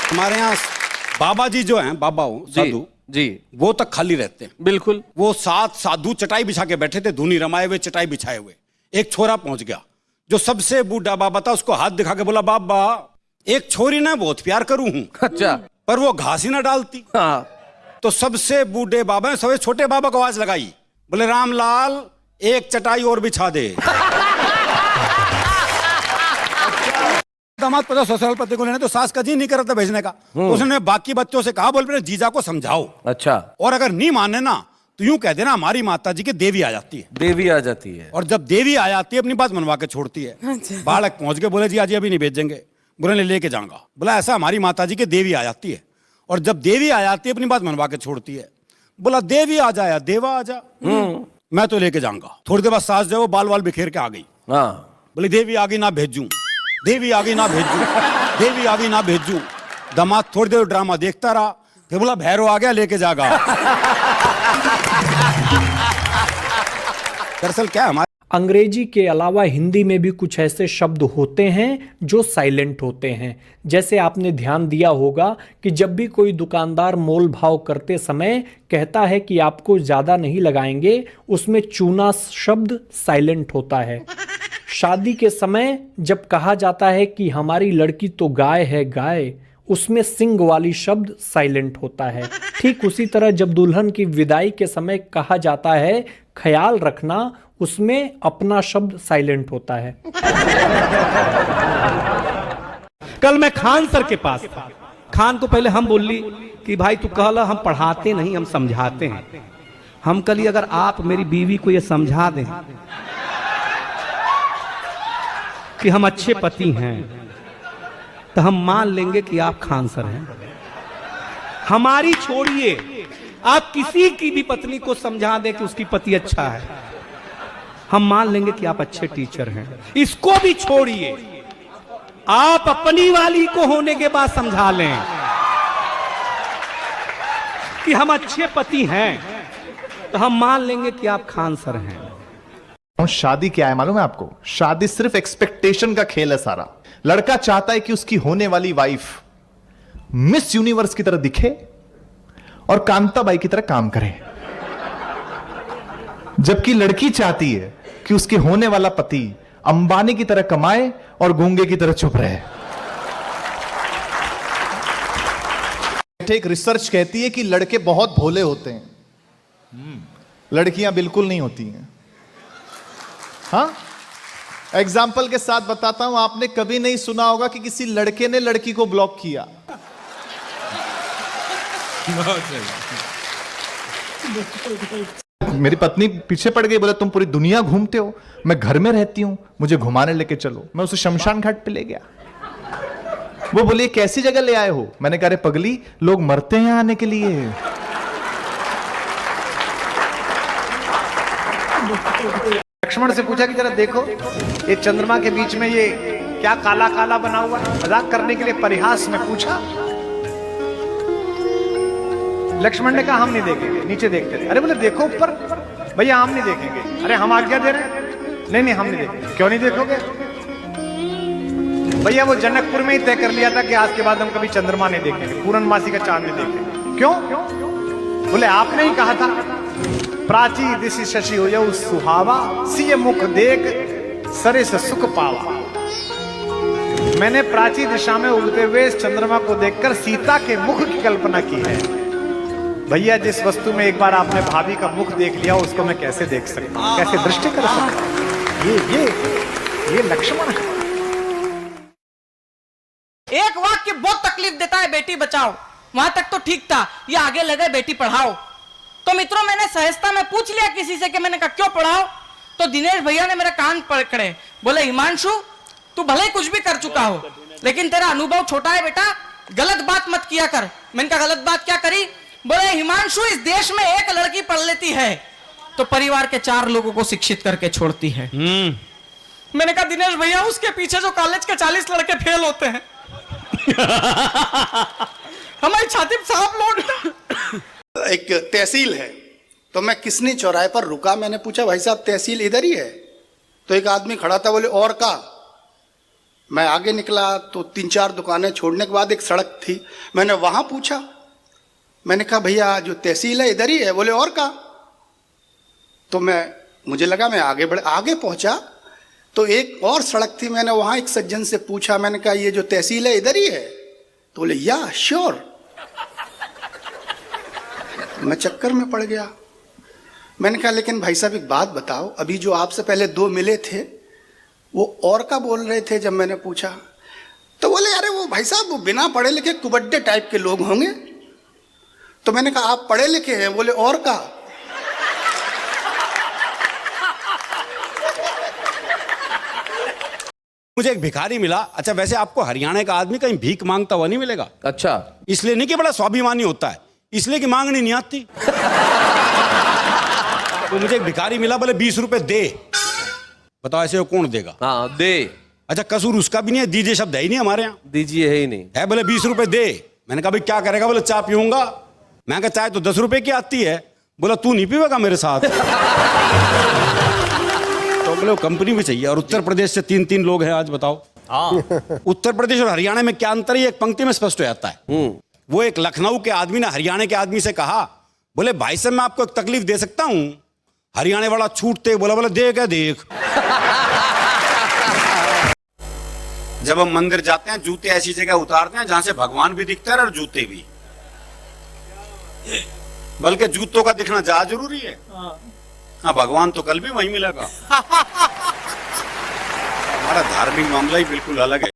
हमारे यहाँ बाबा जी जो हैं, बाबा साधु जी, वो तक खाली रहते हैं। बिल्कुल। वो 7 साधु चटाई बिछा के बैठे थे, धुनी रमाए हुए, चटाई बिछाए हुए। एक छोरा पहुंच गया, जो सबसे बूढ़ा बाबा था, उसको हाथ दिखा के बोला, बाबा एक छोरी ना बहुत प्यार करूं हूं, अच्छा, पर वो घास ही ना डालती। हाँ। तो सबसे बूढ़े बाबा ने सबसे छोटे बाबा को आवाज लगाई, बोले रामलाल एक चटाई और बिछा दे। दामाद 50 साल पति को लेने, तो सास का जी नहीं कर रहा था भेजने का। तो उसने बाकी बच्चों से कहा, बोल जीजा को समझाओ, अच्छा, और अगर नहीं माने ना तो यूं कह देना हमारी माता जी की देवी आ जाती है। देवी आ जाती है। और जब देवी आ जाती है अपनी बात मनवा के छोड़ती है। बालक पहुंच के बोले जी आज अभी नहीं भेजेंगे। बोले लेके जाऊंगा। बोला ऐसा हमारी माता जी की देवी आ जाती है, और जब देवी आ जाती है अपनी बात मनवा के छोड़ती है। बोला देवी आ जाया देवा आ जा, मैं तो लेके जाऊंगा। थोड़ी देर बाद सास जो बाल वाल बिखेर के आ गई। हाँ। बोले देवी आ गई ना भेजूं, देवी आ गई ना भेजूं, देवी आ गई ना भेजूं। दामाद थोड़ी देर ड्रामा देखता रहा, फिर बोला भैरव आ गया लेके जागा। दरअसल क्या हमारे अंग्रेजी के अलावा हिंदी में भी कुछ ऐसे शब्द होते हैं जो साइलेंट होते हैं। जैसे आपने ध्यान दिया होगा कि जब भी कोई दुकानदार मोल भाव करते समय कहता है कि आपको ज़्यादा नहीं लगाएंगे, उसमें चूना शब्द साइलेंट होता है। शादी के समय जब कहा जाता है कि हमारी लड़की तो गाय है गाय, उसमें सिंग वाली शब्द साइलेंट होता है। ठीक उसी तरह जब दुल्हन की विदाई के समय कहा जाता है ख्याल रखना, उसमें अपना शब्द साइलेंट होता है। कल मैं खान सर के पास था। खान को पहले हम बोली कि भाई तू कहला हम पढ़ाते नहीं हम समझाते हैं। हम कल अगर आप मेरी बीवी को ये समझा दें कि हम अच्छे पति हैं, तो हम मान लेंगे कि आप खान सर हैं। हमारी छोड़िए, आप किसी की भी पत्नी को समझा दें कि उसकी पति अच्छा है, हम मान लेंगे कि आप अच्छे टीचर हैं। इसको भी छोड़िए, आप अपनी वाली को होने के बाद समझा लें कि हम अच्छे पति हैं, तो हम मान लेंगे कि आप खान सर हैं। और शादी क्या है मालूम है आपको? शादी सिर्फ एक्सपेक्टेशन का खेल है सारा। लड़का चाहता है कि उसकी होने वाली वाइफ मिस यूनिवर्स की तरह दिखे और कांताबाई की तरह काम करे, जबकि लड़की चाहती है कि उसके होने वाला पति अंबानी की तरह कमाए और गूंगे की तरह चुप रहे। एक रिसर्च कहती है कि लड़के बहुत भोले होते हैं, लड़कियां बिल्कुल नहीं होती हैं। हाँ, एग्जाम्पल के साथ बताता हूं, आपने कभी नहीं सुना होगा कि किसी लड़के ने लड़की को ब्लॉक किया। मेरी पत्नी पीछे पड़ गई, बोले तुम पूरी दुनिया घूमते हो, मैं घर में रहती हूं, मुझे घुमाने लेके चलो। मैं उसे शमशान घाट पे ले गया। वो बोली कैसी जगह ले आए हो? मैंने कहा अरे पगली, लोग मरते हैं आने के लिए। लक्ष्मण से पूछा कि जरा देखो ये चंद्रमा के बीच में ये क्या काला काला बना हुआ है। मजाक करने के लिए परिहास में पूछा। लक्ष्मण ने कहा हम नहीं देखेंगे, नीचे देखते थे। अरे बोले देखो ऊपर। भैया हम नहीं देखेंगे। अरे हम आज्ञा दे रहे हैं। नहीं हम नहीं देखेंगे। क्यों नहीं देखोगे? भैया वो जनकपुर में ही तय कर लिया था कि आज के बाद हम कभी चंद्रमा नहीं देखेंगे, पूर्णमासी का चांद नहीं देखेंगे। क्यों? बोले आपने ही कहा था प्राची दिशि शशि हो जाऊ सुहावा, सिय मुख देख सरे से सुख पावा। मैंने प्राची दिशा में उगते हुए इस चंद्रमा को देखकर सीता के मुख की कल्पना की है। भैया जिस वस्तु में एक बार आपने भाभी का मुख देख लिया, उसको मैं कैसे देख सकता हूं, कैसे दृष्टि कर सकता हूं? ये लक्ष्मण है। एक वाक्य बहुत तकलीफ देता है, बेटी बचाओ, वहां तक तो ठीक था, ये आगे लगे बेटी पढ़ाओ। तो मित्रों मैंने सहजता में पूछ लिया किसी से कि मैंने कहा क्यों पढ़ाओ, तो दिनेश भैया ने मेरा कान पकड़े, बोले हिमांशु तू भले ही कुछ भी कर चुका हो, लेकिन तेरा अनुभव छोटा है बेटा, गलत बात मत किया कर। मैंने कहा गलत बात क्या करी? बोले हिमांशु इस देश में एक लड़की पढ़ लेती है तो परिवार के 4 लोगों को शिक्षित करके छोड़ती है। मैंने कहा दिनेश भैया उसके पीछे जो कॉलेज के 40 लड़के फेल होते हैं हमारी छाती पे सांप लौटता। एक तहसील है, तो मैं किसनी चौराहे पर रुका, मैंने पूछा भाई साहब तहसील इधर ही है? तो एक आदमी खड़ा था, बोले और का? मैं आगे निकला तो 3-4 दुकानें छोड़ने के बाद एक सड़क थी, मैंने वहां पूछा, मैंने कहा भैया जो तहसील है इधर ही है? बोले और कहाँ? तो मुझे लगा मैं आगे पहुंचा तो एक और सड़क थी, मैंने वहां एक सज्जन से पूछा, मैंने कहा ये जो तहसील है इधर ही है? तो बोले या श्योर। मैं चक्कर में पड़ गया। मैंने कहा लेकिन भाई साहब एक बात बताओ, अभी जो आपसे पहले 2 मिले थे वो और का बोल रहे थे जब मैंने पूछा? तो बोले अरे वो भाई साहब वो बिना पढ़े लिखे कुबड्डे टाइप के लोग होंगे। तो मैंने कहा आप पढ़े लिखे हैं? बोले और का। मुझे एक भिखारी मिला। अच्छा वैसे आपको हरियाणा का आदमी कहीं भीख मांगता हुआ नहीं मिलेगा। अच्छा, इसलिए नहीं कि बड़ा स्वाभिमानी होता है, इसलिए कि मांगनी नहीं आती। तो मुझे एक भिखारी मिला, बोले 20 रुपए दे। बताओ ऐसे वो कौन देगा? हाँ दे। अच्छा कसूर उसका भी नहीं है, दीजिए शब्द है ही नहीं हमारे यहाँ। दीजिए है ही नहीं है, बोले 20 रुपए दे। मैंने कहा भाई क्या करेगा? बोले चाय पीऊंगा। मैं कहा चाय तो 10 रुपए की आती है। बोला तू नहीं पीवेगा मेरे साथ? तो बोले कंपनी भी चाहिए। और उत्तर प्रदेश से 3 लोग हैं आज, बताओ। उत्तर प्रदेश और हरियाणा में क्या अंतर है? एक पंक्ति में स्पष्ट हो जाता है। वो एक लखनऊ के आदमी ने हरियाणा के आदमी से कहा, बोले भाई साहब मैं आपको एक तकलीफ दे सकता हूं? हरियाणा वाला छूटते बोला, बोले देख है देख। जब हम मंदिर जाते हैं जूते ऐसी जगह उतारते हैं जहां से भगवान भी दिखते हैं और जूते भी। बल्कि जूतों का दिखना ज्यादा जरूरी है। हाँ भगवान तो कल भी वहीं मिलेगा। हमारा धार्मिक मामला ही बिल्कुल अलग है।